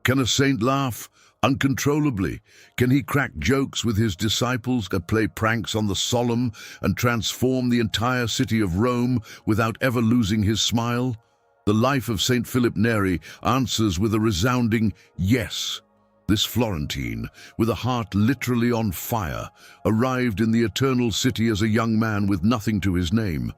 Can a saint laugh uncontrollably? Can he crack jokes with his disciples, play pranks on the solemn, and transform the entire city of Rome without ever losing his smile? The life of Saint Philip Neri answers with a resounding yes. This Florentine, with a heart literally on fire, arrived in the eternal city as a young man with nothing to his name.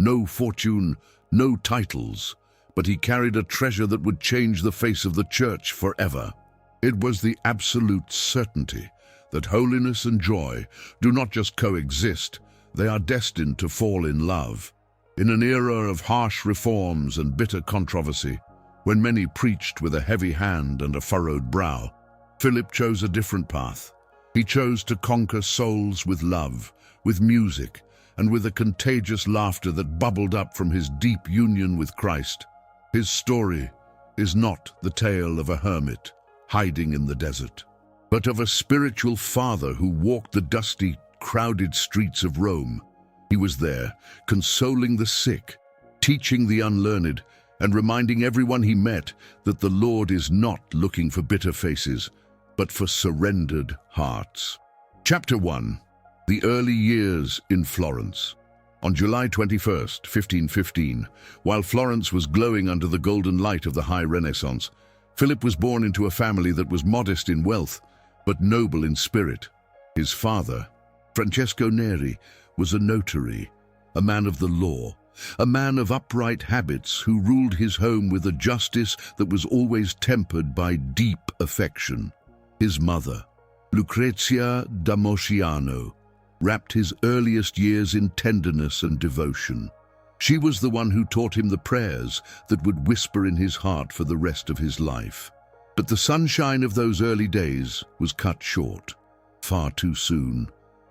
No fortune, no titles, but he carried a treasure that would change the face of the church forever. It was the absolute certainty that holiness and joy do not just coexist, they are destined to fall in love. In an era of harsh reforms and bitter controversy, when many preached with a heavy hand and a furrowed brow, Philip chose a different path. He chose to conquer souls with love, with music, and with a contagious laughter that bubbled up from his deep union with Christ. His story is not the tale of a hermit hiding in the desert, but of a spiritual father who walked the dusty, crowded streets of Rome. He was there, consoling the sick, teaching the unlearned, and reminding everyone he met that the Lord is not looking for bitter faces, but for surrendered hearts. Chapter 1. The Early Years in Florence. On July 21st, 1515, while Florence was glowing under the golden light of the High Renaissance, Philip was born into a family that was modest in wealth, but noble in spirit. His father, Francesco Neri, was a notary, a man of the law, a man of upright habits who ruled his home with a justice that was always tempered by deep affection. His mother, Lucrezia da Mosciano, wrapped his earliest years in tenderness and devotion. She was the one who taught him the prayers that would whisper in his heart for the rest of his life. But the sunshine of those early days was cut short, far too soon.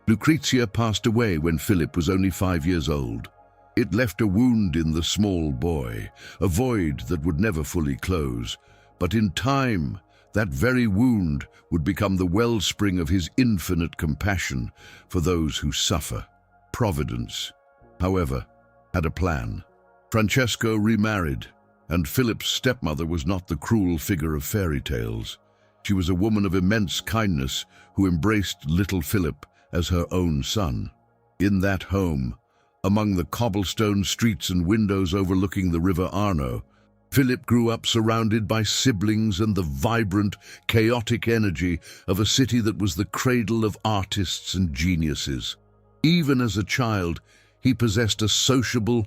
Lucrezia passed away when Philip was only 5 years old. It left a wound in the small boy, a void that would never fully close. But in time, that very wound would become the wellspring of his infinite compassion for those who suffer. Providence, however, had a plan. Francesco remarried, and Philip's stepmother was not the cruel figure of fairy tales. She was a woman of immense kindness who embraced little Philip as her own son. In that home, among the cobblestone streets and windows overlooking the River Arno, Philip grew up surrounded by siblings and the vibrant, chaotic energy of a city that was the cradle of artists and geniuses. Even as a child, he possessed a sociable,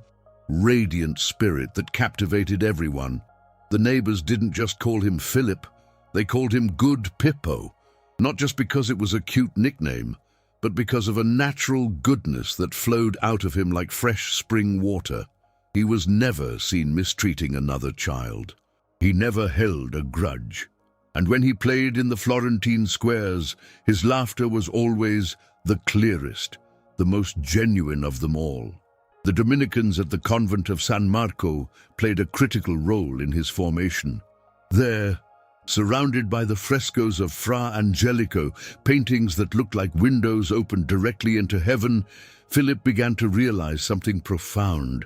radiant spirit that captivated everyone. The neighbors didn't just call him Philip, they called him Good Pippo, not just because it was a cute nickname, but because of a natural goodness that flowed out of him like fresh spring water. He was never seen mistreating another child. He never held a grudge. And when he played in the Florentine squares, his laughter was always the clearest, the most genuine of them all. The Dominicans at the convent of San Marco played a critical role in his formation. There, surrounded by the frescoes of Fra Angelico, paintings that looked like windows opened directly into heaven, Philip began to realize something profound.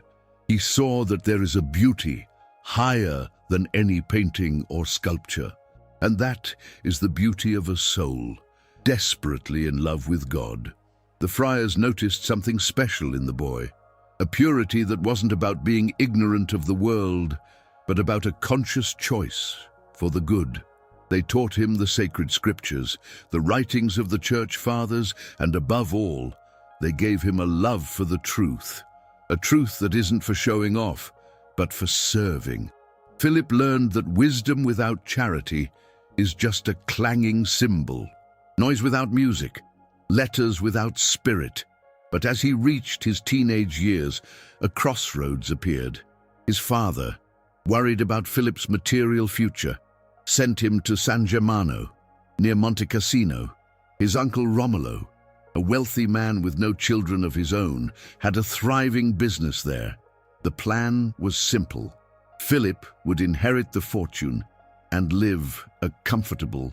He saw that there is a beauty higher than any painting or sculpture, and that is the beauty of a soul, desperately in love with God. The friars noticed something special in the boy, a purity that wasn't about being ignorant of the world, but about a conscious choice for the good. They taught him the sacred scriptures, the writings of the church fathers, and above all, they gave him a love for the truth, a truth that isn't for showing off, but for serving. Philip learned that wisdom without charity is just a clanging cymbal, noise without music, letters without spirit. But as he reached his teenage years, a crossroads appeared. His father, worried about Philip's material future, sent him to San Germano, near Monte Cassino. His uncle Romolo, a wealthy man with no children of his own, had a thriving business there. The plan was simple. Philip would inherit the fortune and live a comfortable,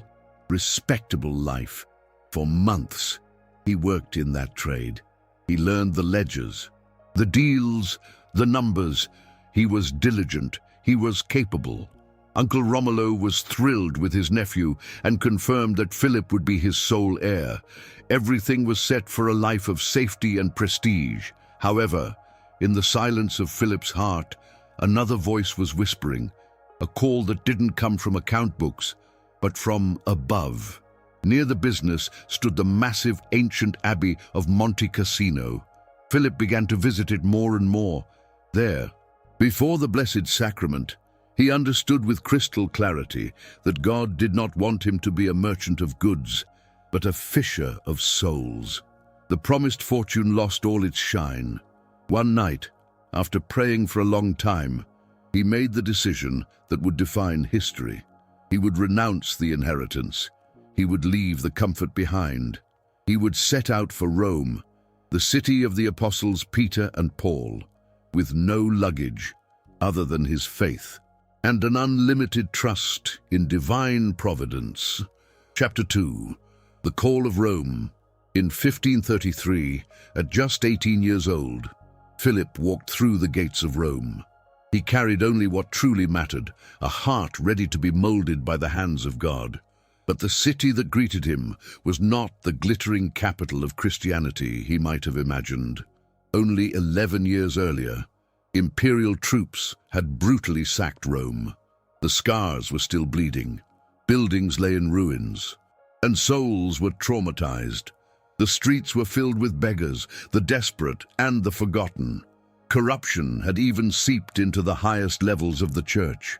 respectable life. For months, he worked in that trade. He learned the ledgers, the deals, the numbers. He was diligent, he was capable. Uncle Romolo was thrilled with his nephew and confirmed that Philip would be his sole heir. Everything was set for a life of safety and prestige. However, in the silence of Philip's heart, another voice was whispering, a call that didn't come from account books, but from above. Near the business stood the massive ancient abbey of Monte Cassino. Philip began to visit it more and more. There, before the Blessed Sacrament, he understood with crystal clarity that God did not want him to be a merchant of goods, but a fisher of souls. The promised fortune lost all its shine. One night, after praying for a long time, he made the decision that would define history. He would renounce the inheritance. He would leave the comfort behind. He would set out for Rome, the city of the apostles Peter and Paul, with no luggage other than his faith and an unlimited trust in divine providence. Chapter 2. The Call of Rome. In 1533, at just 18 years old, Philip walked through the gates of Rome. He carried only what truly mattered, a heart ready to be molded by the hands of God. But the city that greeted him was not the glittering capital of Christianity he might have imagined. Only 11 years earlier, imperial troops had brutally sacked Rome. The scars were still bleeding, buildings lay in ruins, and souls were traumatized. The streets were filled with beggars, the desperate and the forgotten. Corruption had even seeped into the highest levels of the church.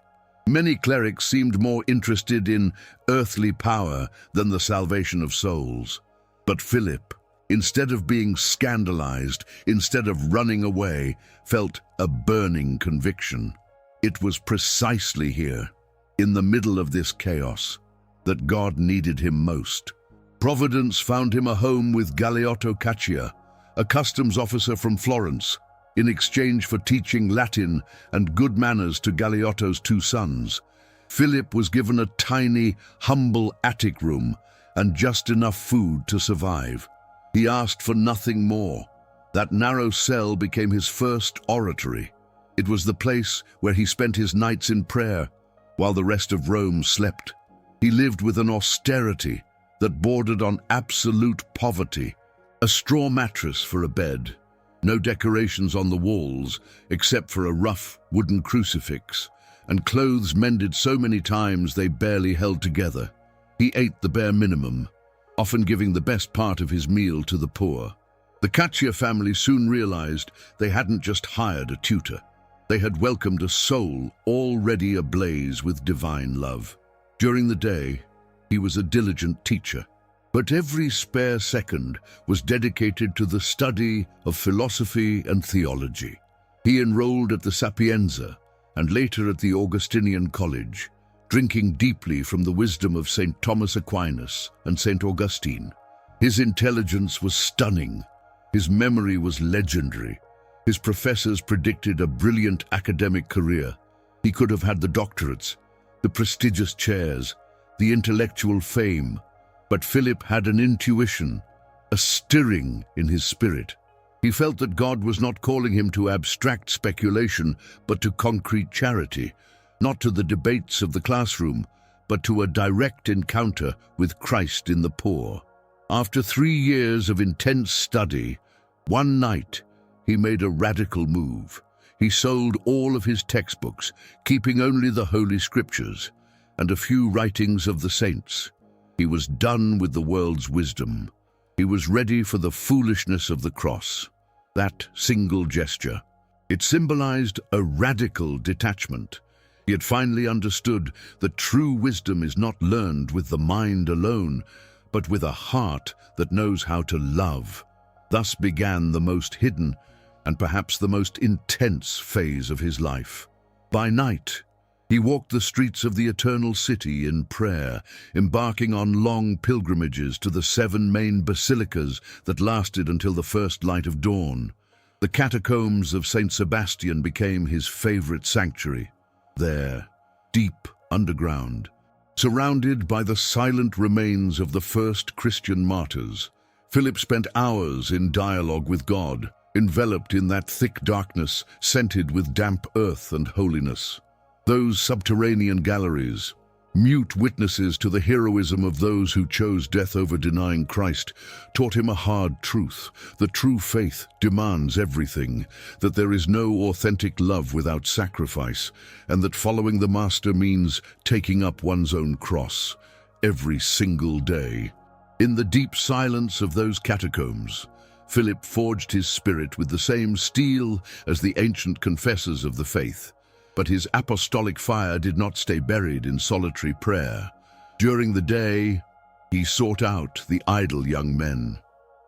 Many clerics seemed more interested in earthly power than the salvation of souls. But Philip, instead of being scandalized, instead of running away, felt a burning conviction. It was precisely here, in the middle of this chaos, that God needed him most. Providence found him a home with Galeotto Caccia, a customs officer from Florence, in exchange for teaching Latin and good manners to Galeotto's 2 sons. Philip was given a tiny, humble attic room and just enough food to survive. He asked for nothing more. That narrow cell became his first oratory. It was the place where he spent his nights in prayer, while the rest of Rome slept. He lived with an austerity that bordered on absolute poverty. A straw mattress for a bed, no decorations on the walls except for a rough wooden crucifix, and clothes mended so many times they barely held together. He ate the bare minimum, often giving the best part of his meal to the poor. The Caccia family soon realized they hadn't just hired a tutor. They had welcomed a soul already ablaze with divine love. During the day, he was a diligent teacher, but every spare second was dedicated to the study of philosophy and theology. He enrolled at the Sapienza and later at the Augustinian College, drinking deeply from the wisdom of St. Thomas Aquinas and St. Augustine. His intelligence was stunning. His memory was legendary. His professors predicted a brilliant academic career. He could have had the doctorates, the prestigious chairs, the intellectual fame, but Philip had an intuition, a stirring in his spirit. He felt that God was not calling him to abstract speculation, but to concrete charity, not to the debates of the classroom, but to a direct encounter with Christ in the poor. After 3 years of intense study, one night he made a radical move. He sold all of his textbooks, keeping only the Holy Scriptures and a few writings of the saints. He was done with the world's wisdom. He was ready for the foolishness of the cross. That single gesture, it symbolized a radical detachment. He had finally understood that true wisdom is not learned with the mind alone, but with a heart that knows how to love. Thus began the most hidden and perhaps the most intense phase of his life. By night, he walked the streets of the Eternal City in prayer, embarking on long pilgrimages to the 7 main basilicas that lasted until the first light of dawn. The catacombs of St. Sebastian became his favorite sanctuary. There, deep underground, surrounded by the silent remains of the first Christian martyrs, Philip spent hours in dialogue with God, enveloped in that thick darkness, scented with damp earth and holiness. Those subterranean galleries, mute witnesses to the heroism of those who chose death over denying Christ, taught him a hard truth. The true faith demands everything, that there is no authentic love without sacrifice, and that following the Master means taking up one's own cross every single day. In the deep silence of those catacombs, Philip forged his spirit with the same steel as the ancient confessors of the faith. But his apostolic fire did not stay buried in solitary prayer. During the day, he sought out the idle young men,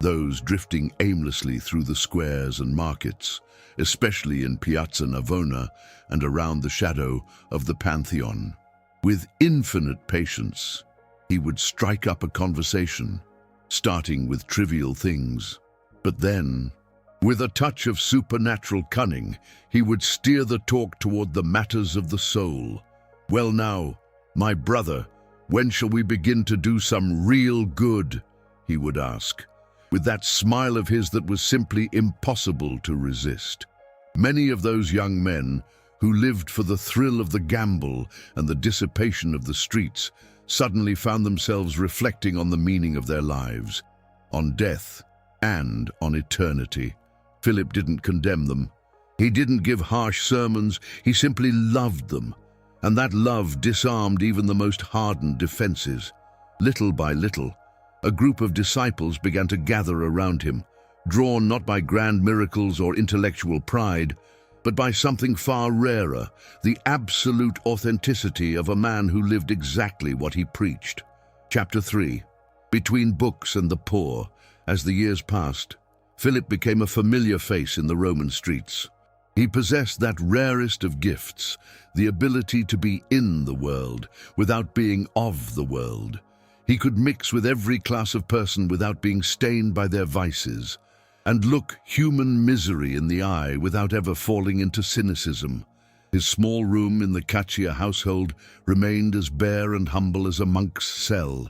those drifting aimlessly through the squares and markets, especially in Piazza Navona and around the shadow of the Pantheon. With infinite patience, he would strike up a conversation, starting with trivial things. But then, with a touch of supernatural cunning, he would steer the talk toward the matters of the soul. "Well now, my brother, when shall we begin to do some real good?" he would ask, with that smile of his that was simply impossible to resist. Many of those young men, who lived for the thrill of the gamble and the dissipation of the streets, suddenly found themselves reflecting on the meaning of their lives, on death and on eternity. Philip didn't condemn them. He didn't give harsh sermons. He simply loved them, and that love disarmed even the most hardened defenses. Little by little, a group of disciples began to gather around him, drawn not by grand miracles or intellectual pride, but by something far rarer, the absolute authenticity of a man who lived exactly what he preached. Chapter 3. Between books and the poor. As the years passed, Philip became a familiar face in the Roman streets. He possessed that rarest of gifts, the ability to be in the world without being of the world. He could mix with every class of person without being stained by their vices, and look human misery in the eye without ever falling into cynicism. His small room in the Caccia household remained as bare and humble as a monk's cell,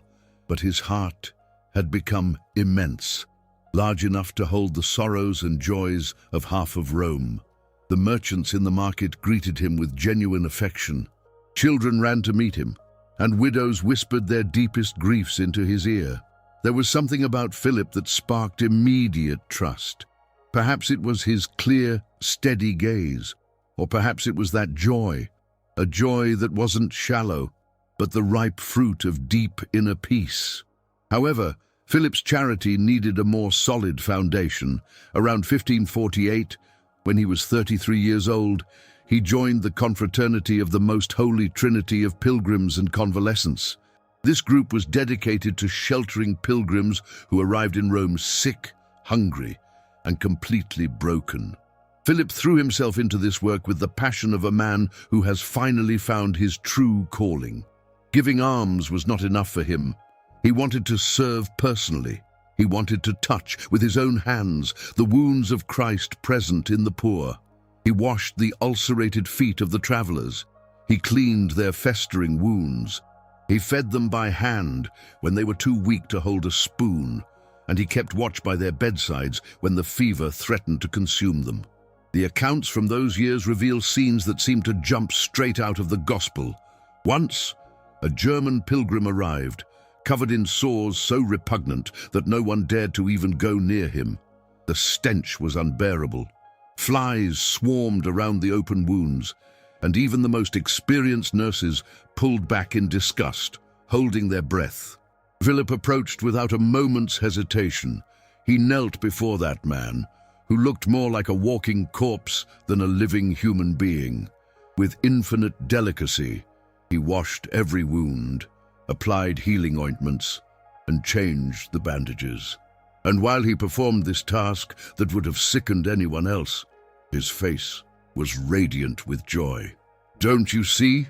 but his heart had become immense, large enough to hold the sorrows and joys of half of Rome. The merchants in the market greeted him with genuine affection. Children ran to meet him, and widows whispered their deepest griefs into his ear. There was something about Philip that sparked immediate trust. Perhaps it was his clear, steady gaze, or perhaps it was that joy, a joy that wasn't shallow, but the ripe fruit of deep inner peace. However, Philip's charity needed a more solid foundation. Around 1548, when he was 33 years old, he joined the confraternity of the Most Holy Trinity of Pilgrims and Convalescents. This group was dedicated to sheltering pilgrims who arrived in Rome sick, hungry, and completely broken. Philip threw himself into this work with the passion of a man who has finally found his true calling. Giving alms was not enough for him. He wanted to serve personally. He wanted to touch with his own hands the wounds of Christ present in the poor. He washed the ulcerated feet of the travelers. He cleaned their festering wounds. He fed them by hand when they were too weak to hold a spoon, and he kept watch by their bedsides when the fever threatened to consume them. The accounts from those years reveal scenes that seem to jump straight out of the gospel. Once, a German pilgrim arrived, covered in sores so repugnant that no one dared to even go near him. The stench was unbearable. Flies swarmed around the open wounds, and even the most experienced nurses pulled back in disgust, holding their breath. Philip approached without a moment's hesitation. He knelt before that man, who looked more like a walking corpse than a living human being. With infinite delicacy, he washed every wound, applied healing ointments, and changed the bandages. And while he performed this task that would have sickened anyone else, his face was radiant with joy. "Don't you see?"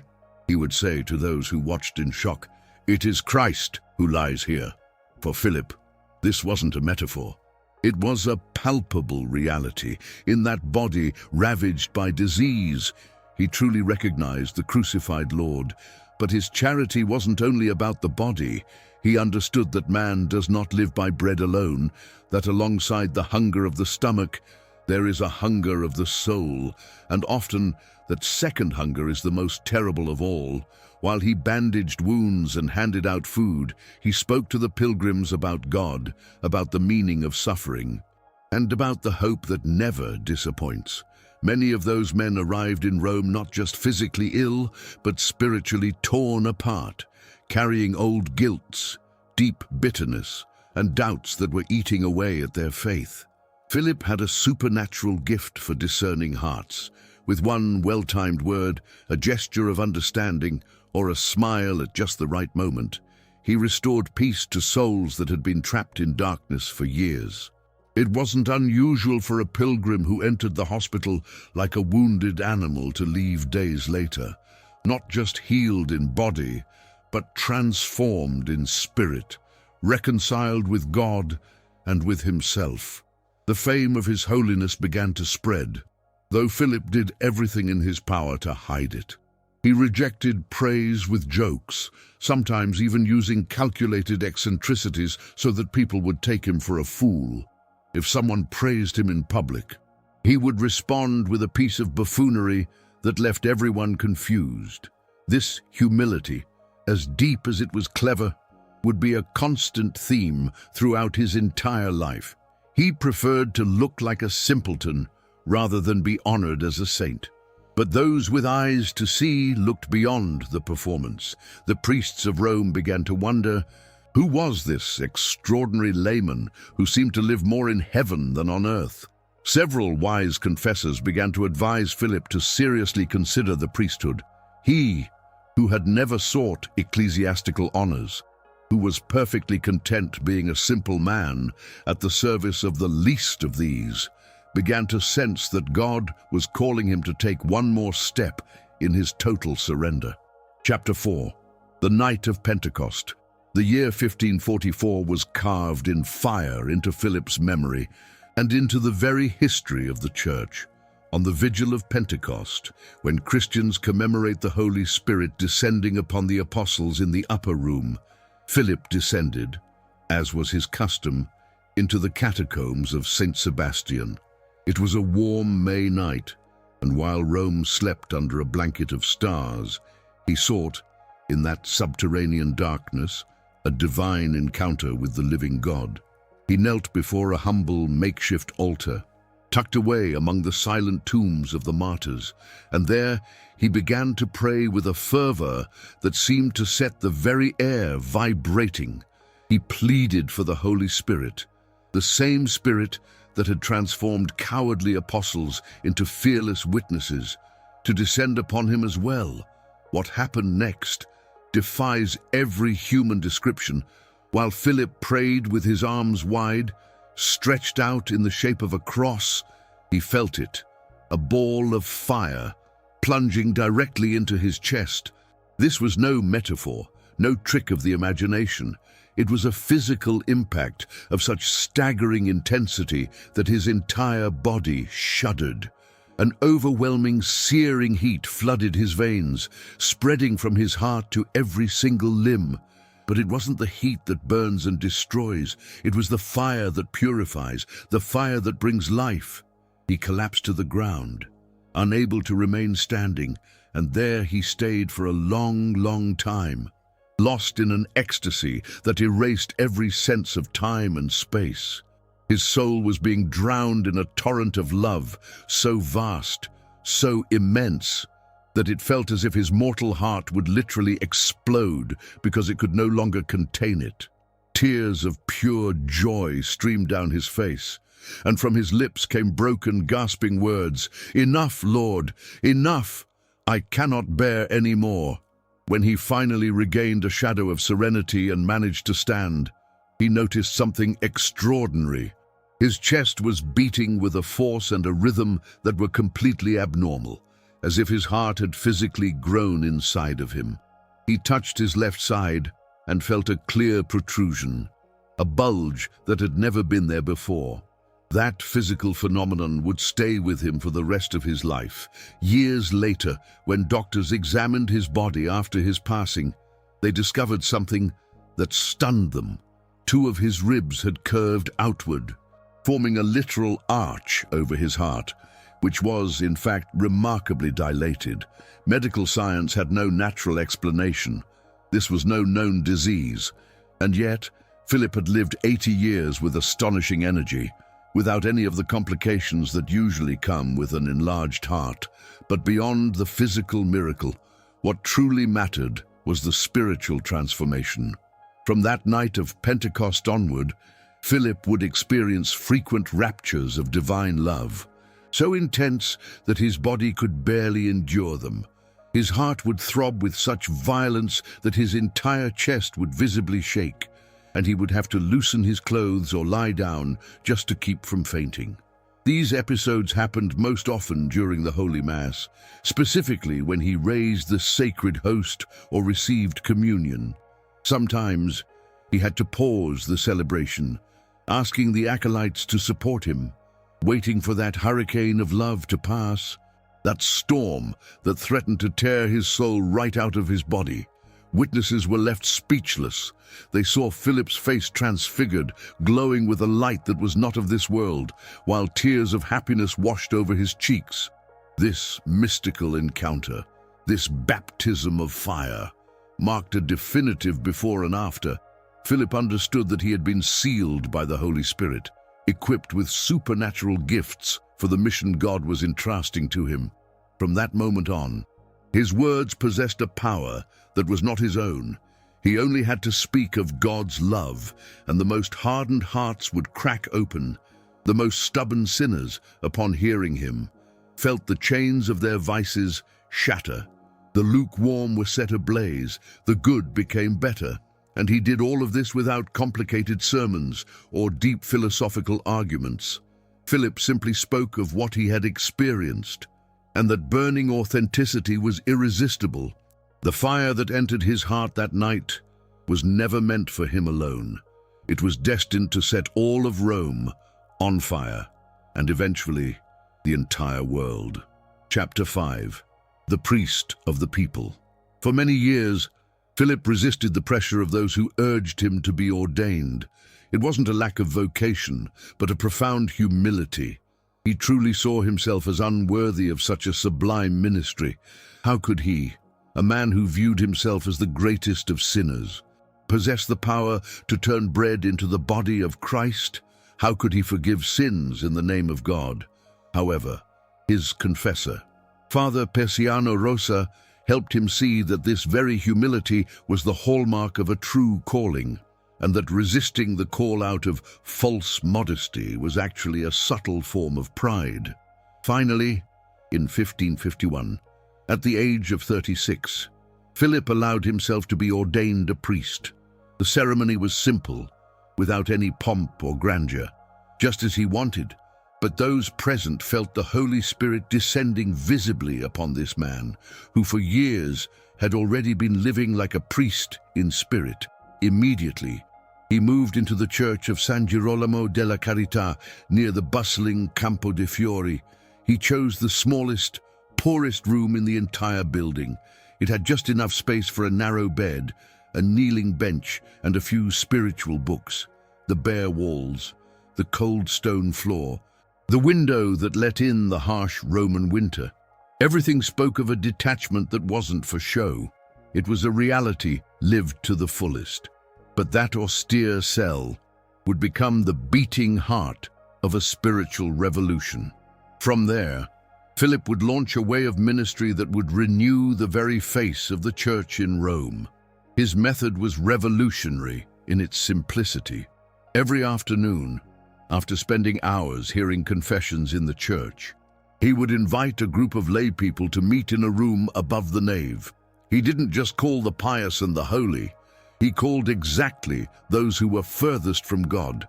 he would say to those who watched in shock. "It is Christ who lies here." For Philip, this wasn't a metaphor. It was a palpable reality. In that body ravaged by disease, he truly recognized the crucified Lord. But his charity wasn't only about the body. He understood that man does not live by bread alone, that alongside the hunger of the stomach, There is a hunger of the soul, and often that second hunger is the most terrible of all. While he bandaged wounds and handed out food, he spoke to the pilgrims about God, about the meaning of suffering, and about the hope that never disappoints. Many of those men arrived in Rome not just physically ill, but spiritually torn apart, carrying old guilts, deep bitterness, and doubts that were eating away at their faith. Philip had a supernatural gift for discerning hearts. With one well-timed word, a gesture of understanding, or a smile at just the right moment, he restored peace to souls that had been trapped in darkness for years. It wasn't unusual for a pilgrim who entered the hospital like a wounded animal to leave days later, not just healed in body, but transformed in spirit, reconciled with God and with himself. The fame of his holiness began to spread, though Philip did everything in his power to hide it. He rejected praise with jokes, sometimes even using calculated eccentricities so that people would take him for a fool. If someone praised him in public, he would respond with a piece of buffoonery that left everyone confused. This humility, as deep as it was clever, would be a constant theme throughout his entire life. He preferred to look like a simpleton rather than be honored as a saint. But those with eyes to see looked beyond the performance. The priests of Rome began to wonder, who was this extraordinary layman who seemed to live more in heaven than on earth? Several wise confessors began to advise Philip to seriously consider the priesthood. He, who had never sought ecclesiastical honors, who was perfectly content being a simple man at the service of the least of these, began to sense that God was calling him to take one more step in his total surrender. Chapter 4. The Night of Pentecost. The year 1544 was carved in fire into Philip's memory and into the very history of the Church. On the vigil of Pentecost, when Christians commemorate the Holy Spirit descending upon the apostles in the upper room, Philip descended, as was his custom, into the catacombs of St. Sebastian. It was a warm May night, and while Rome slept under a blanket of stars, he sought, in that subterranean darkness, a divine encounter with the living God. He knelt before a humble makeshift altar, tucked away among the silent tombs of the martyrs, and there he began to pray with a fervor that seemed to set the very air vibrating. He pleaded for the Holy Spirit, the same Spirit that had transformed cowardly apostles into fearless witnesses, to descend upon him as well. What happened next defies every human description. While Philip prayed with his arms wide, stretched out in the shape of a cross, he felt it, a ball of fire, plunging directly into his chest. This was no metaphor, no trick of the imagination. It was a physical impact of such staggering intensity that his entire body shuddered. An overwhelming, searing heat flooded his veins, spreading from his heart to every single limb. But it wasn't the heat that burns and destroys. It was the fire that purifies, the fire that brings life. He collapsed to the ground, unable to remain standing, and there he stayed for a long, long time, lost in an ecstasy that erased every sense of time and space. His soul was being drowned in a torrent of love, so vast, so immense, that it felt as if his mortal heart would literally explode because it could no longer contain it. Tears of pure joy streamed down his face, and from his lips came broken, gasping words, "Enough, Lord, enough! I cannot bear any more." When he finally regained a shadow of serenity and managed to stand, he noticed something extraordinary. His chest was beating with a force and a rhythm that were completely abnormal, as if his heart had physically grown inside of him. He touched his left side and felt a clear protrusion, a bulge that had never been there before. That physical phenomenon would stay with him for the rest of his life. Years later, when doctors examined his body after his passing, they discovered something that stunned them. 2 of his ribs had curved outward. forming a literal arch over his heart, which was, in fact, remarkably dilated. Medical science had no natural explanation. This was no known disease, and yet Philip had lived 80 years with astonishing energy, without any of the complications that usually come with an enlarged heart. But beyond the physical miracle, what truly mattered was the spiritual transformation. From that night of Pentecost onward, Philip would experience frequent raptures of divine love, so intense that his body could barely endure them. His heart would throb with such violence that his entire chest would visibly shake, and he would have to loosen his clothes or lie down just to keep from fainting. These episodes happened most often during the Holy Mass, specifically when he raised the sacred host or received communion. Sometimes he had to pause the celebration, asking the acolytes to support him, waiting for that hurricane of love to pass, that storm that threatened to tear his soul right out of his body. Witnesses were left speechless. They saw Philip's face transfigured, glowing with a light that was not of this world, while tears of happiness washed over his cheeks. This mystical encounter, this baptism of fire, marked a definitive before and after. Philip understood that he had been sealed by the Holy Spirit, equipped with supernatural gifts for the mission God was entrusting to him. From that moment on, his words possessed a power that was not his own. He only had to speak of God's love, and the most hardened hearts would crack open. The most stubborn sinners, upon hearing him, felt the chains of their vices shatter. The lukewarm were set ablaze, the good became better. And he did all of this without complicated sermons or deep philosophical arguments. Philip simply spoke of what he had experienced, and that burning authenticity was irresistible. The fire that entered his heart that night was never meant for him alone. It was destined to set all of Rome on fire, and eventually the entire world. Chapter 5. The Priest of the People. For many years, Philip resisted the pressure of those who urged him to be ordained. It wasn't a lack of vocation, but a profound humility. He truly saw himself as unworthy of such a sublime ministry. How could he, a man who viewed himself as the greatest of sinners, possess the power to turn bread into the body of Christ? How could he forgive sins in the name of God? However, his confessor, Father Persiano Rosa, helped him see that this very humility was the hallmark of a true calling, and that resisting the call out of false modesty was actually a subtle form of pride. Finally, in 1551, at the age of 36, Philip allowed himself to be ordained a priest. The ceremony was simple, without any pomp or grandeur, just as he wanted. But those present felt the Holy Spirit descending visibly upon this man, who for years had already been living like a priest in spirit. Immediately, he moved into the church of San Girolamo della Carità near the bustling Campo de' Fiori. He chose the smallest, poorest room in the entire building. It had just enough space for a narrow bed, a kneeling bench, and a few spiritual books. The bare walls, the cold stone floor, the window that let in the harsh Roman winter. Everything spoke of a detachment that wasn't for show. It was a reality lived to the fullest. But that austere cell would become the beating heart of a spiritual revolution. From there, Philip would launch a way of ministry that would renew the very face of the church in Rome. His method was revolutionary in its simplicity. Every afternoon, after spending hours hearing confessions in the church, he would invite a group of lay people to meet in a room above the nave. He didn't just call the pious and the holy. He called exactly those who were furthest from God,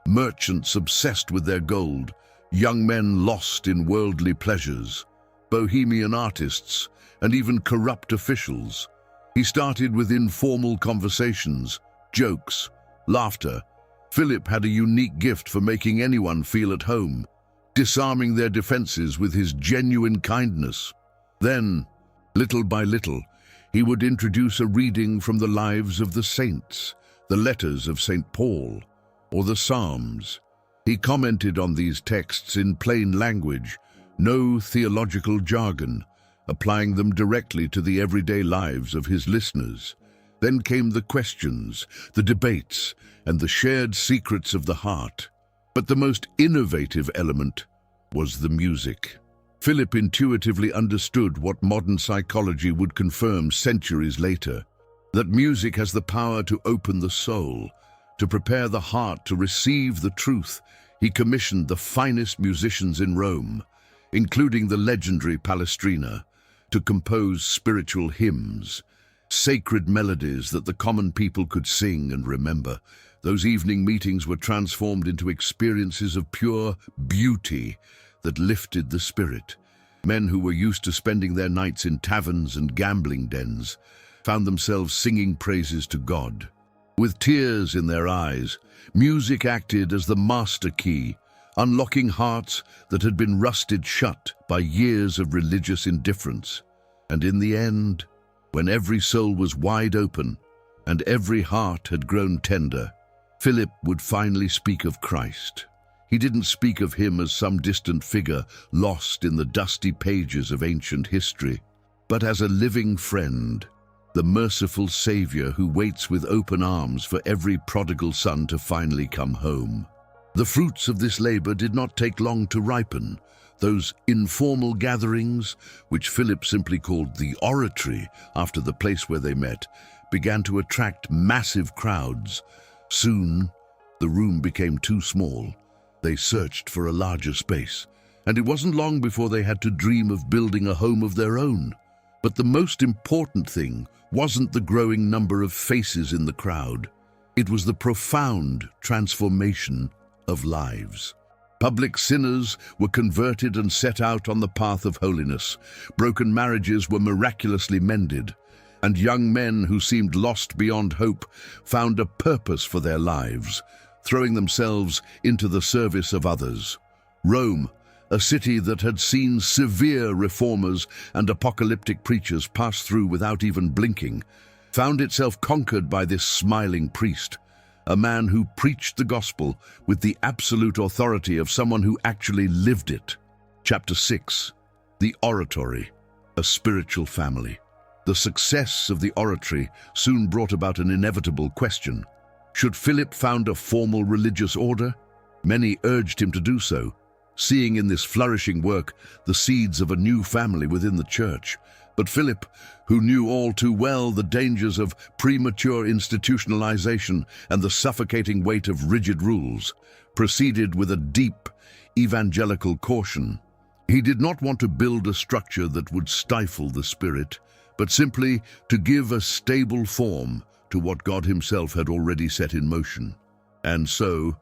merchants obsessed with their gold, young men lost in worldly pleasures, bohemian artists, and even corrupt officials. He started with informal conversations, jokes, laughter. Philip had a unique gift for making anyone feel at home, disarming their defenses with his genuine kindness. Then, little by little, he would introduce a reading from the lives of the saints, the letters of St. Paul, or the Psalms. He commented on these texts in plain language, no theological jargon, applying them directly to the everyday lives of his listeners. Then came the questions, the debates, and the shared secrets of the heart. But the most innovative element was the music. Philip intuitively understood what modern psychology would confirm centuries later, that music has the power to open the soul, to prepare the heart to receive the truth. He commissioned the finest musicians in Rome, including the legendary Palestrina, to compose spiritual hymns, sacred melodies that the common people could sing and remember. Those evening meetings were transformed into experiences of pure beauty that lifted the spirit. Men who were used to spending their nights in taverns and gambling dens found themselves singing praises to God. With tears in their eyes, music acted as the master key, unlocking hearts that had been rusted shut by years of religious indifference. And in the end, when every soul was wide open and every heart had grown tender, Philip would finally speak of Christ. He didn't speak of him as some distant figure lost in the dusty pages of ancient history, but as a living friend, the merciful Savior who waits with open arms for every prodigal son to finally come home. The fruits of this labor did not take long to ripen. Those informal gatherings, which Philip simply called the Oratory after the place where they met, began to attract massive crowds. Soon, the room became too small. They searched for a larger space, and it wasn't long before they had to dream of building a home of their own. But the most important thing wasn't the growing number of faces in the crowd. It was the profound transformation of lives. Public sinners were converted and set out on the path of holiness. Broken marriages were miraculously mended, and young men who seemed lost beyond hope found a purpose for their lives, throwing themselves into the service of others. Rome, a city that had seen severe reformers and apocalyptic preachers pass through without even blinking, found itself conquered by this smiling priest, a man who preached the gospel with the absolute authority of someone who actually lived it. Chapter 6. The Oratory, a spiritual family. The success of the Oratory soon brought about an inevitable question. Should Philip found a formal religious order? Many urged him to do so, seeing in this flourishing work the seeds of a new family within the church. But Philip, who knew all too well the dangers of premature institutionalization and the suffocating weight of rigid rules, proceeded with a deep evangelical caution. He did not want to build a structure that would stifle the spirit, but simply to give a stable form to what God himself had already set in motion. And so,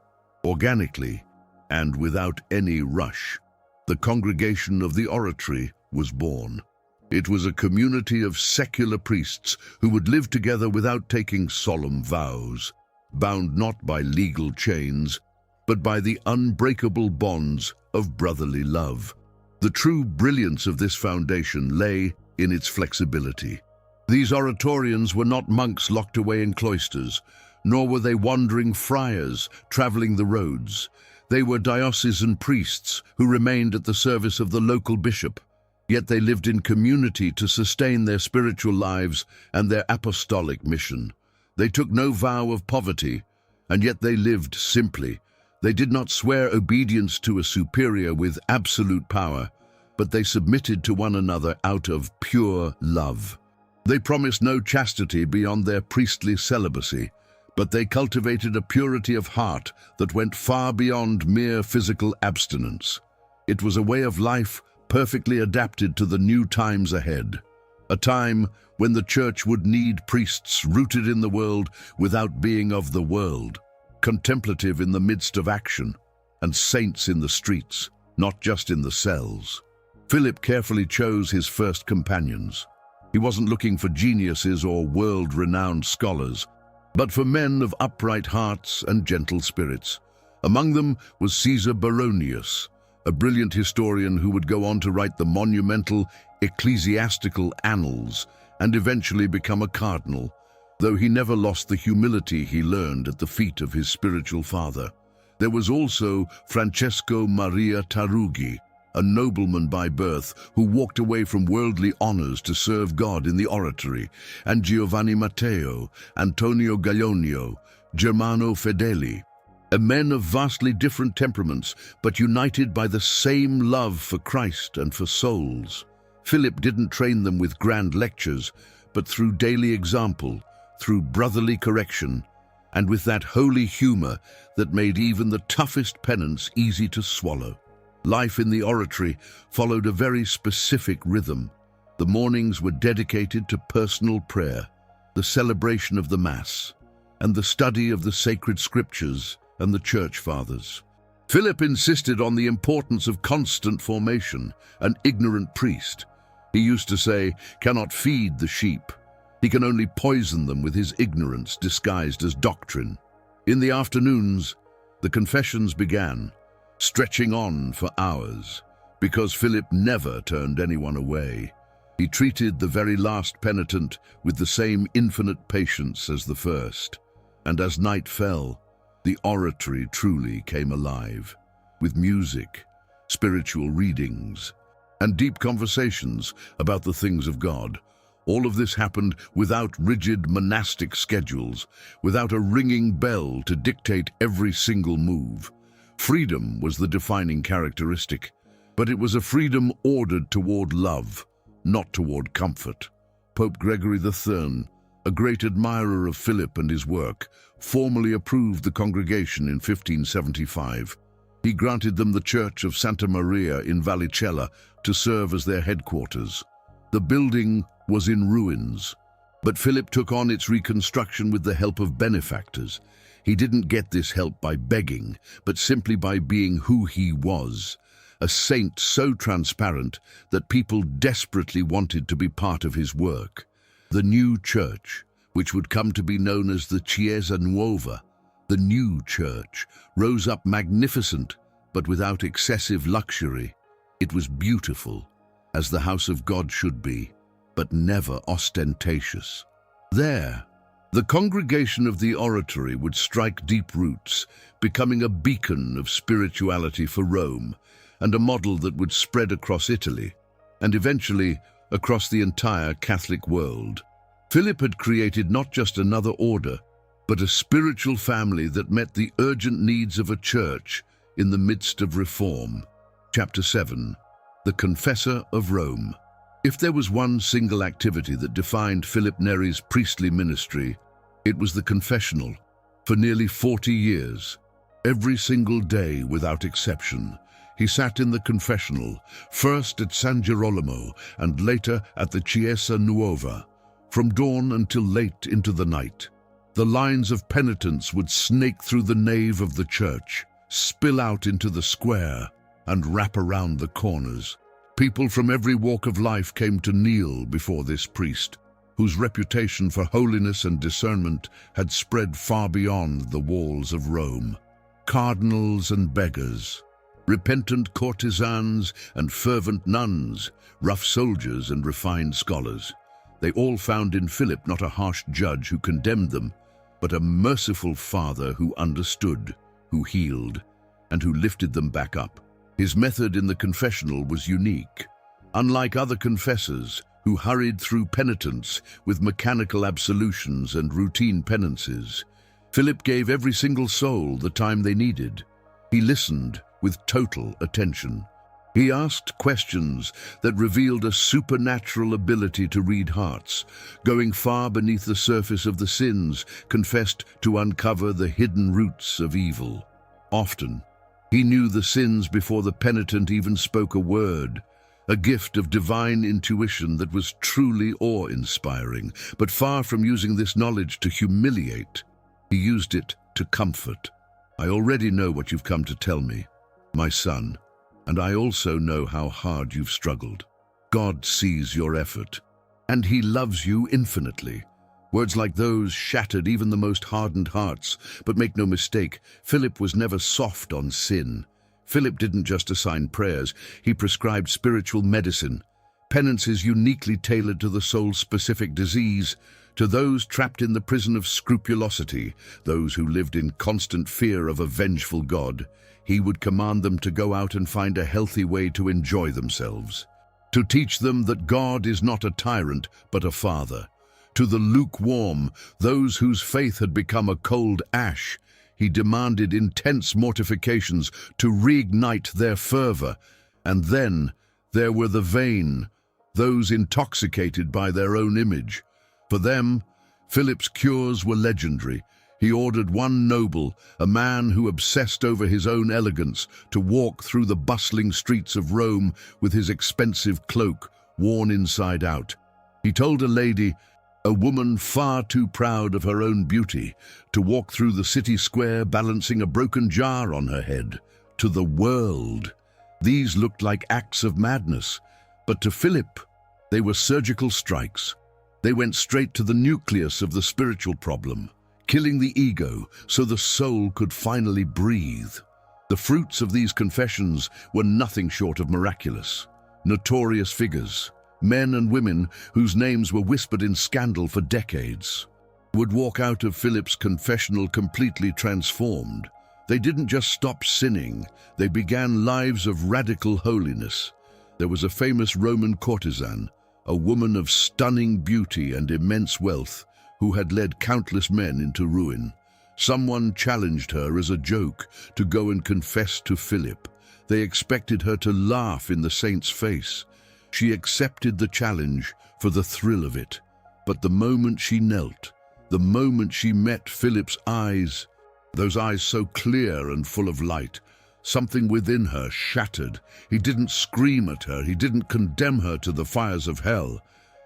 organically, and without any rush, the congregation of the Oratory was born. It was a community of secular priests who would live together without taking solemn vows, bound not by legal chains, but by the unbreakable bonds of brotherly love. The true brilliance of this foundation lay in its flexibility. These Oratorians were not monks locked away in cloisters, nor were they wandering friars traveling the roads. They were diocesan priests who remained at the service of the local bishop. Yet they lived in community to sustain their spiritual lives and their apostolic mission. They took no vow of poverty, and yet they lived simply. They did not swear obedience to a superior with absolute power, but they submitted to one another out of pure love. They promised no chastity beyond their priestly celibacy, but they cultivated a purity of heart that went far beyond mere physical abstinence. It was a way of life perfectly adapted to the new times ahead, a time when the church would need priests rooted in the world without being of the world, contemplative in the midst of action, and saints in the streets, not just in the cells. Philip carefully chose his first companions. He wasn't looking for geniuses or world-renowned scholars, but for men of upright hearts and gentle spirits. Among them was Caesar Baronius, a brilliant historian who would go on to write the monumental ecclesiastical annals and eventually become a cardinal, though he never lost the humility he learned at the feet of his spiritual father. There was also Francesco Maria Tarughi, a nobleman by birth who walked away from worldly honors to serve God in the Oratory, and Giovanni Matteo, Antonio Gallonio, Germano Fedeli, men of vastly different temperaments, but united by the same love for Christ and for souls. Philip didn't train them with grand lectures, but through daily example, through brotherly correction, and with that holy humor that made even the toughest penance easy to swallow. Life in the Oratory followed a very specific rhythm. The mornings were dedicated to personal prayer, the celebration of the Mass, and the study of the sacred scriptures and the church fathers. Philip insisted on the importance of constant formation. An ignorant priest, he used to say, cannot feed the sheep. He can only poison them with his ignorance disguised as doctrine. In the afternoons, the confessions began, stretching on for hours, because Philip never turned anyone away. He treated the very last penitent with the same infinite patience as the first. And as night fell, the Oratory truly came alive, with music, spiritual readings, and deep conversations about the things of God. All of this happened without rigid monastic schedules, without a ringing bell to dictate every single move. Freedom was the defining characteristic, but it was a freedom ordered toward love, not toward comfort. Pope Gregory III, a great admirer of Philip and his work, formally approved the congregation in 1575. He granted them the church of Santa Maria in Vallicella to serve as their headquarters. The building was in ruins, but Philip took on its reconstruction with the help of benefactors. He didn't get this help by begging, but simply by being who he was, a saint so transparent that people desperately wanted to be part of his work. The new church, which would come to be known as the Chiesa Nuova, the new church, rose up magnificent, but without excessive luxury. It was beautiful, as the house of God should be, but never ostentatious. There, the congregation of the Oratory would strike deep roots, becoming a beacon of spirituality for Rome, and a model that would spread across Italy, and eventually across the entire Catholic world. Philip had created not just another order, but a spiritual family that met the urgent needs of a church in the midst of reform. Chapter 7. The Confessor of Rome. If there was one single activity that defined Philip Neri's priestly ministry, it was the confessional. For nearly 40 years, every single day without exception, he sat in the confessional, first at San Girolamo and later at the Chiesa Nuova, from dawn until late into the night. The lines of penitents would snake through the nave of the church, spill out into the square, and wrap around the corners. People from every walk of life came to kneel before this priest, whose reputation for holiness and discernment had spread far beyond the walls of Rome. Cardinals and beggars, repentant courtesans and fervent nuns, rough soldiers and refined scholars. They all found in Philip not a harsh judge who condemned them, but a merciful father who understood, who healed, and who lifted them back up. His method in the confessional was unique. Unlike other confessors who hurried through penitence with mechanical absolutions and routine penances, Philip gave every single soul the time they needed. He listened with total attention. He asked questions that revealed a supernatural ability to read hearts, going far beneath the surface of the sins confessed to uncover the hidden roots of evil. Often, he knew the sins before the penitent even spoke a word, a gift of divine intuition that was truly awe-inspiring. But far from using this knowledge to humiliate, he used it to comfort. I already know what you've come to tell me, my son, and I also know how hard you've struggled. God sees your effort, and he loves you infinitely. Words like those shattered even the most hardened hearts, but make no mistake, Philip was never soft on sin. Philip didn't just assign prayers, he prescribed spiritual medicine, penances uniquely tailored to the soul's specific disease, To those trapped in the prison of scrupulosity, those who lived in constant fear of a vengeful God, he would command them to go out and find a healthy way to enjoy themselves. To teach them that God is not a tyrant, but a father. To the lukewarm, those whose faith had become a cold ash, he demanded intense mortifications to reignite their fervor. And then there were the vain, those intoxicated by their own image. For them, Philip's cures were legendary. He ordered one noble, a man who obsessed over his own elegance, to walk through the bustling streets of Rome with his expensive cloak worn inside out. He told a lady, a woman far too proud of her own beauty, to walk through the city square balancing a broken jar on her head. To the world, these looked like acts of madness, but to Philip, they were surgical strikes. They went straight to the nucleus of the spiritual problem, killing the ego so the soul could finally breathe. The fruits of these confessions were nothing short of miraculous. Notorious figures, men and women whose names were whispered in scandal for decades, would walk out of Philip's confessional completely transformed. They didn't just stop sinning, they began lives of radical holiness. There was a famous Roman courtesan, a woman of stunning beauty and immense wealth, who had led countless men into ruin. Someone challenged her as a joke to go and confess to Philip. They expected her to laugh in the saint's face. She accepted the challenge for the thrill of it. But the moment she knelt, the moment she met Philip's eyes, those eyes so clear and full of light, something within her shattered. He didn't scream at her, he didn't condemn her to the fires of hell.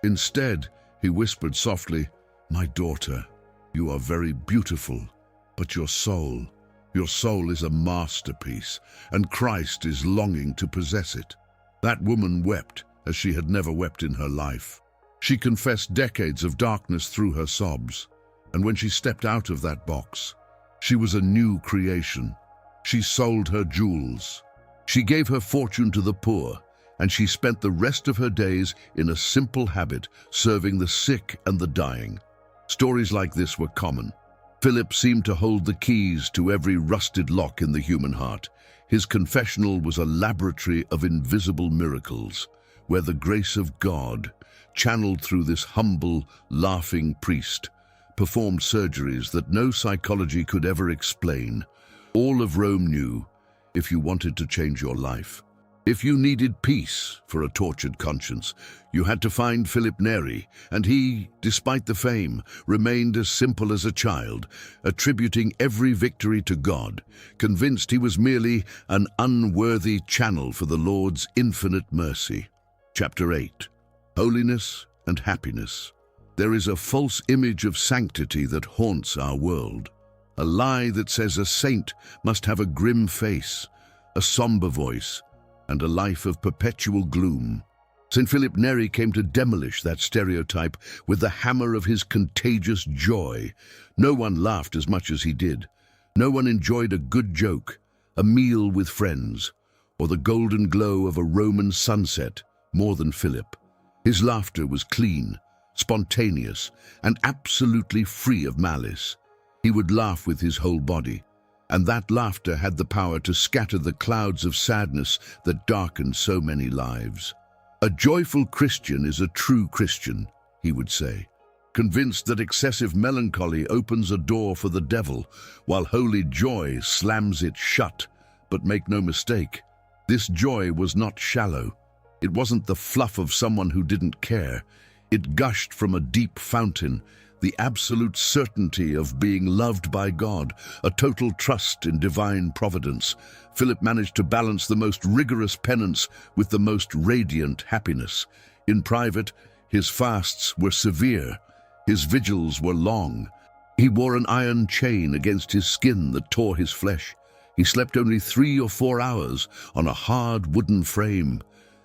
Instead, he whispered softly, "My daughter, you are very beautiful, but your soul is a masterpiece, and Christ is longing to possess it." That woman wept as she had never wept in her life. She confessed decades of darkness through her sobs, and when she stepped out of that box, she was a new creation. She sold her jewels. She gave her fortune to the poor, and she spent the rest of her days in a simple habit, serving the sick and the dying. Stories like this were common. Philip seemed to hold the keys to every rusted lock in the human heart. His confessional was a laboratory of invisible miracles, where the grace of God, channeled through this humble, laughing priest, performed surgeries that no psychology could ever explain. All of Rome knew, if you wanted to change your life, if you needed peace for a tortured conscience, you had to find Philip Neri, and he, despite the fame, remained as simple as a child, attributing every victory to God, convinced he was merely an unworthy channel for the Lord's infinite mercy. Chapter 8. Holiness and Happiness. There is a false image of sanctity that haunts our world. A lie that says a saint must have a grim face, a somber voice, and a life of perpetual gloom. St. Philip Neri came to demolish that stereotype with the hammer of his contagious joy. No one laughed as much as he did. No one enjoyed a good joke, a meal with friends, or the golden glow of a Roman sunset more than Philip. His laughter was clean, spontaneous, and absolutely free of malice. He would laugh with his whole body, and that laughter had the power to scatter the clouds of sadness that darkened so many lives. A joyful Christian is a true Christian, he would say, convinced that excessive melancholy opens a door for the devil, while holy joy slams it shut. But make no mistake, this joy was not shallow. It wasn't the fluff of someone who didn't care. It gushed from a deep fountain, the absolute certainty of being loved by God, a total trust in divine providence. Philip managed to balance the most rigorous penance with the most radiant happiness. In private, his fasts were severe. His vigils were long. He wore an iron chain against his skin that tore his flesh. He slept only 3 or 4 hours on a hard wooden frame,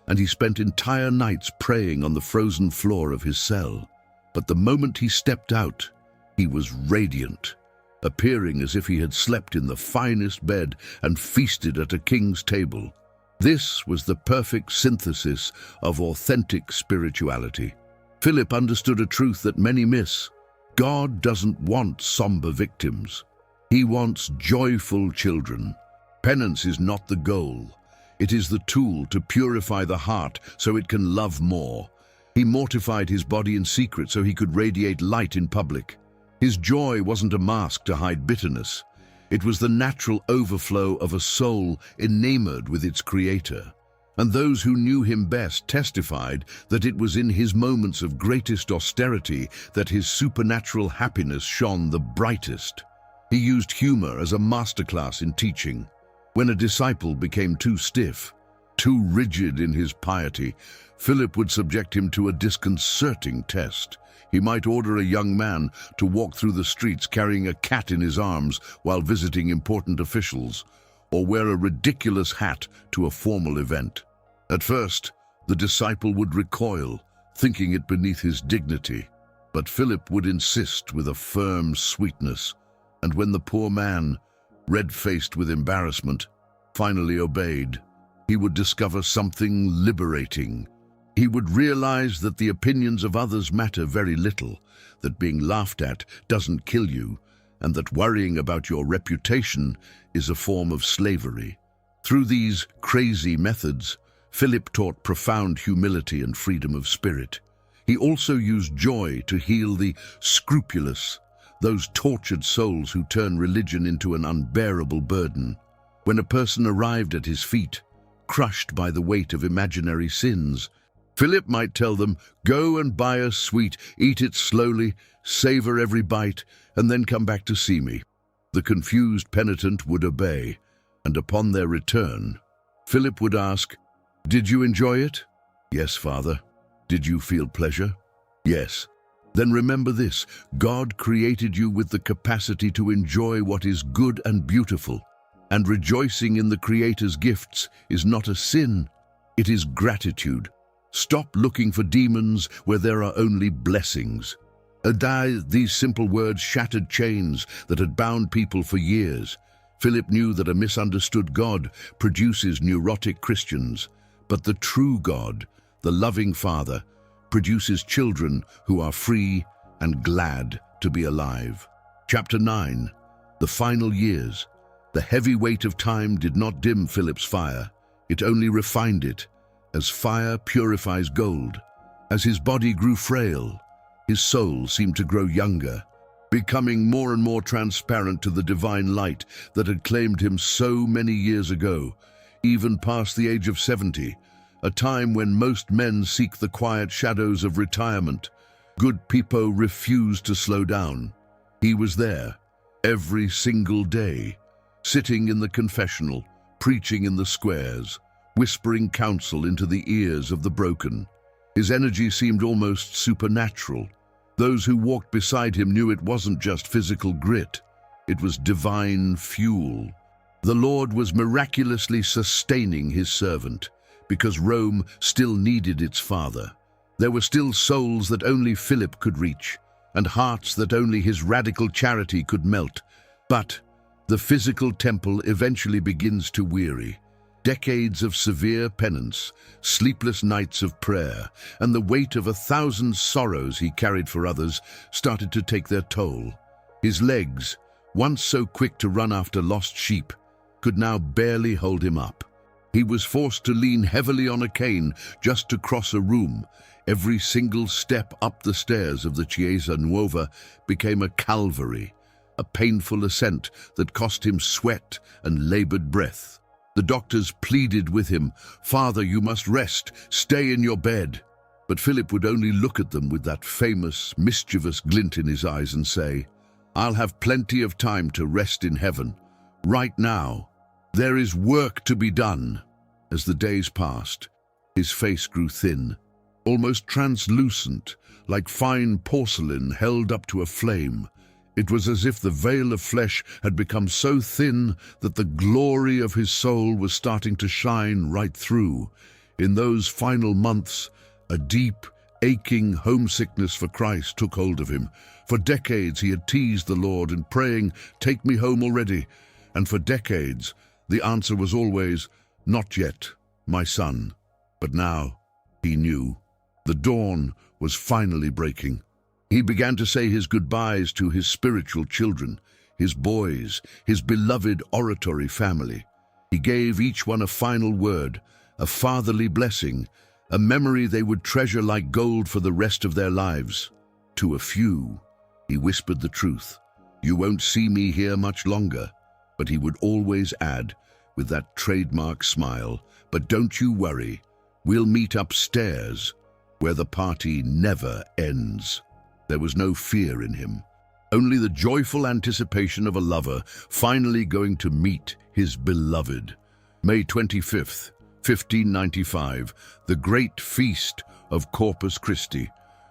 and he spent entire nights praying on the frozen floor of his cell. But the moment he stepped out, he was radiant, appearing as if he had slept in the finest bed and feasted at a king's table. This was the perfect synthesis of authentic spirituality. Philip understood a truth that many miss. God doesn't want somber victims. He wants joyful children. Penance is not the goal. It is the tool to purify the heart so it can love more. He mortified his body in secret so he could radiate light in public. His joy wasn't a mask to hide bitterness. It was the natural overflow of a soul enamored with its creator. And those who knew him best testified that it was in his moments of greatest austerity that his supernatural happiness shone the brightest. He used humor as a masterclass in teaching. When a disciple became too stiff, too rigid in his piety, Philip would subject him to a disconcerting test. He might order a young man to walk through the streets carrying a cat in his arms while visiting important officials, or wear a ridiculous hat to a formal event. At first, the disciple would recoil, thinking it beneath his dignity. But Philip would insist with a firm sweetness, and when the poor man, red-faced with embarrassment, finally obeyed, he would discover something liberating. He would realize that the opinions of others matter very little, that being laughed at doesn't kill you, and that worrying about your reputation is a form of slavery. Through these crazy methods, Philip taught profound humility and freedom of spirit. He also used joy to heal the scrupulous, those tortured souls who turn religion into an unbearable burden. When a person arrived at his feet, crushed by the weight of imaginary sins, Philip might tell them, "Go and buy a sweet, eat it slowly, savor every bite, and then come back to see me." The confused penitent would obey, and upon their return, Philip would ask, "Did you enjoy it?" "Yes, Father." "Did you feel pleasure?" "Yes." "Then remember this, God created you with the capacity to enjoy what is good and beautiful, and rejoicing in the Creator's gifts is not a sin, it is gratitude. Stop looking for demons where there are only blessings." These simple words shattered chains that had bound people for years. Philip knew that a misunderstood God produces neurotic Christians, but the true God, the loving Father, produces children who are free and glad to be alive. Chapter 9. The Final Years. The heavy weight of time did not dim Philip's fire. It only refined it, as fire purifies gold. As his body grew frail, his soul seemed to grow younger, becoming more and more transparent to the divine light that had claimed him so many years ago, even past the age of 70, a time when most men seek the quiet shadows of retirement. Good Pippo refused to slow down. He was there, every single day, sitting in the confessional, preaching in the squares, whispering counsel into the ears of the broken. His energy seemed almost supernatural. Those who walked beside him knew it wasn't just physical grit, it was divine fuel. The Lord was miraculously sustaining his servant, because Rome still needed its Father. There were still souls that only Philip could reach, and hearts that only his radical charity could melt. But the physical temple eventually begins to weary. Decades of severe penance, sleepless nights of prayer, and the weight of 1,000 sorrows he carried for others started to take their toll. His legs, once so quick to run after lost sheep, could now barely hold him up. He was forced to lean heavily on a cane just to cross a room. Every single step up the stairs of the Chiesa Nuova became a calvary, a painful ascent that cost him sweat and labored breath. The doctors pleaded with him, "Father, you must rest, stay in your bed." But Philip would only look at them with that famous, mischievous glint in his eyes and say, "I'll have plenty of time to rest in heaven. Right now, there is work to be done." As the days passed, his face grew thin, almost translucent, like fine porcelain held up to a flame. It was as if the veil of flesh had become so thin that the glory of his soul was starting to shine right through. In those final months, a deep, aching homesickness for Christ took hold of him. For decades he had teased the Lord in praying, "Take me home already." And for decades, the answer was always, "Not yet, my son." But now, he knew. The dawn was finally breaking. He began to say his goodbyes to his spiritual children, his boys, his beloved Oratory family. He gave each one a final word, a fatherly blessing, a memory they would treasure like gold for the rest of their lives. To a few, he whispered the truth. "You won't see me here much longer," but he would always add, with that trademark smile, "But don't you worry, we'll meet upstairs, where the party never ends." There was no fear in him, only the joyful anticipation of a lover finally going to meet his beloved. May 25th, 1595, the great feast of Corpus Christi.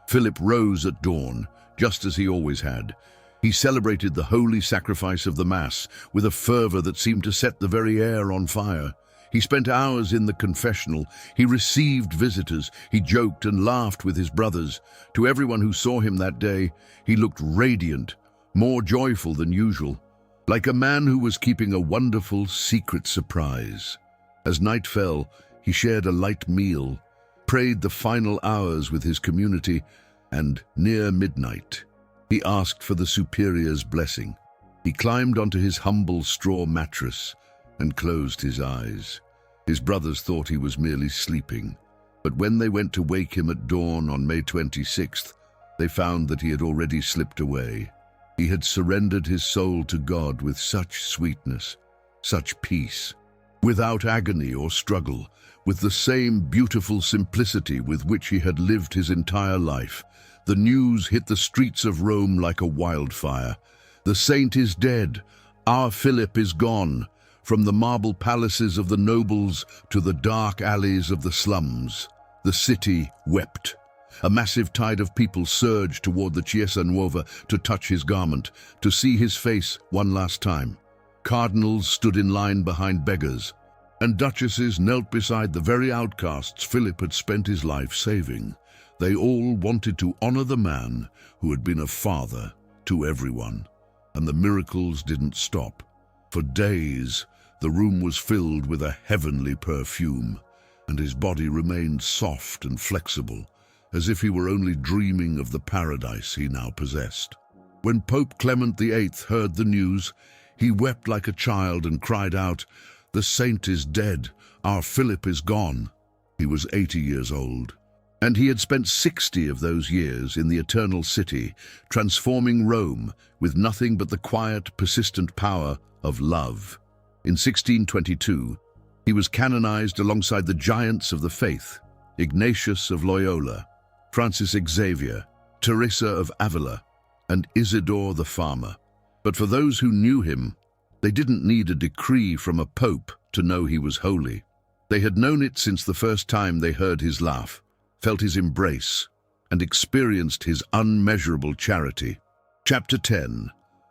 Philip rose at dawn, just as he always had. He celebrated the holy sacrifice of the Mass with a fervor that seemed to set the very air on fire. He spent hours in the confessional. He received visitors. He joked and laughed with his brothers. To everyone who saw him that day, he looked radiant, more joyful than usual, like a man who was keeping a wonderful secret surprise. As night fell, he shared a light meal, prayed the final hours with his community, and near midnight, he asked for the Superior's blessing. He climbed onto his humble straw mattress and closed his eyes. His brothers thought he was merely sleeping, but when they went to wake him at dawn on May 26th, they found that he had already slipped away. He had surrendered his soul to God with such sweetness, such peace, without agony or struggle, with the same beautiful simplicity with which he had lived his entire life. The news hit the streets of Rome like a wildfire. The saint is dead. Our Philip is gone. From the marble palaces of the nobles to the dark alleys of the slums, the city wept. A massive tide of people surged toward the Chiesa Nuova to touch his garment, to see his face one last time. Cardinals stood in line behind beggars, and duchesses knelt beside the very outcasts Philip had spent his life saving. They all wanted to honor the man who had been a father to everyone. And the miracles didn't stop. For days, the room was filled with a heavenly perfume, and his body remained soft and flexible, as if he were only dreaming of the paradise he now possessed. When Pope Clement VIII heard the news, he wept like a child and cried out, "The saint is dead, our Philip is gone." He was 80 years old, and he had spent 60 of those years in the Eternal City, transforming Rome with nothing but the quiet, persistent power of love. In 1622, he was canonized alongside the giants of the faith, Ignatius of Loyola, Francis Xavier, Teresa of Avila, and Isidore the farmer. But for those who knew him, they didn't need a decree from a pope to know he was holy. They had known it since the first time they heard his laugh, felt his embrace, and experienced his unmeasurable charity. Chapter 10.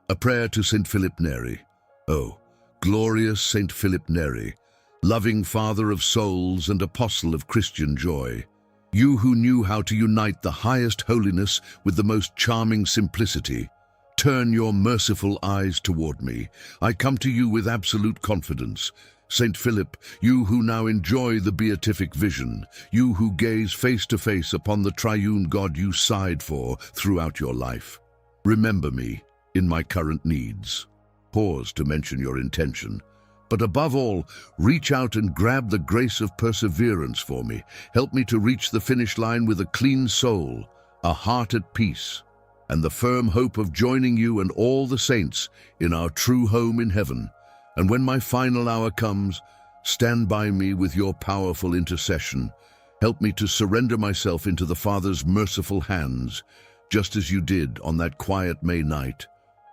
A Prayer to St. Philip Neri. Oh, glorious St. Philip Neri, loving Father of souls and Apostle of Christian joy, you who knew how to unite the highest holiness with the most charming simplicity, turn your merciful eyes toward me. I come to you with absolute confidence. Saint Philip, you who now enjoy the beatific vision, you who gaze face to face upon the triune God you sighed for throughout your life, remember me in my current needs. Pause to mention your intention. But above all, reach out and grab the grace of perseverance for me. Help me to reach the finish line with a clean soul, a heart at peace, and the firm hope of joining you and all the saints in our true home in heaven. And when my final hour comes, stand by me with your powerful intercession. Help me to surrender myself into the Father's merciful hands, just as you did on that quiet May night,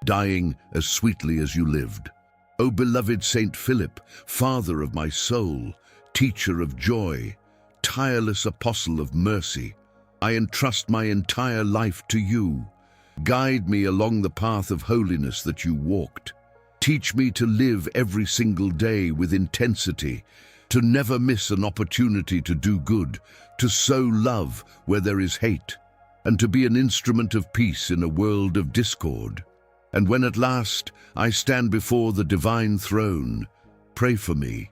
dying as sweetly as you lived. O beloved Saint Philip, Father of my soul, teacher of joy, tireless apostle of mercy, I entrust my entire life to you. Guide me along the path of holiness that you walked. Teach me to live every single day with intensity, to never miss an opportunity to do good, to sow love where there is hate, and to be an instrument of peace in a world of discord. And when at last I stand before the divine throne, pray for me.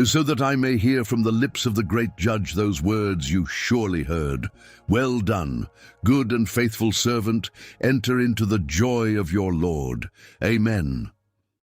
so that I may hear from the lips of the great judge those words you surely heard. Well done, good and faithful servant, enter into the joy of your Lord. Amen.